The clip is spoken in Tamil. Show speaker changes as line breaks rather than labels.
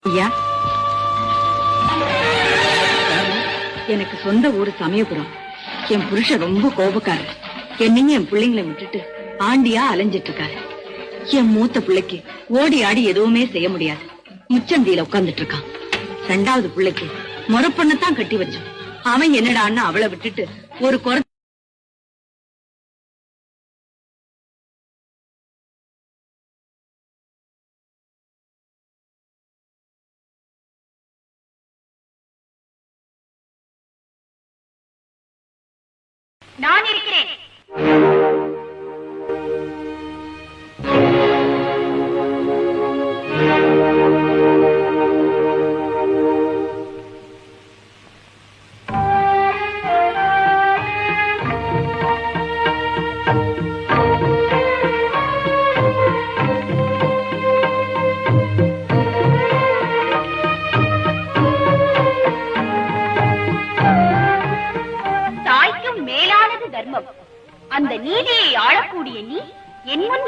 ஐயா, எனக்கு சொந்த ஊரு சமயபுரம். என் புருஷன் ரொம்ப கோபக்காரர். என்னையும் என் பிள்ளைங்களை விட்டுட்டு ஆண்டியா அலைஞ்சிட்டு இருக்காரு. என் மூத்த பிள்ளைக்கு ஓடி ஆடி எதுவுமே செய்ய முடியாது. முச்சந்தியில உட்கார்ந்துட்டு இருக்கான். ரெண்டாவது பிள்ளைக்கு முறப்பொண்ணத்தான் கட்டி வச்சோம். அவன் என்னடான்னு அவளை விட்டுட்டு ஒரு குறை
நான் இருக்கிறேன். தாய்க்கும் மேலானது தர்மம். அந்த நீதியை ஆளக்கூடிய நீ என் முன்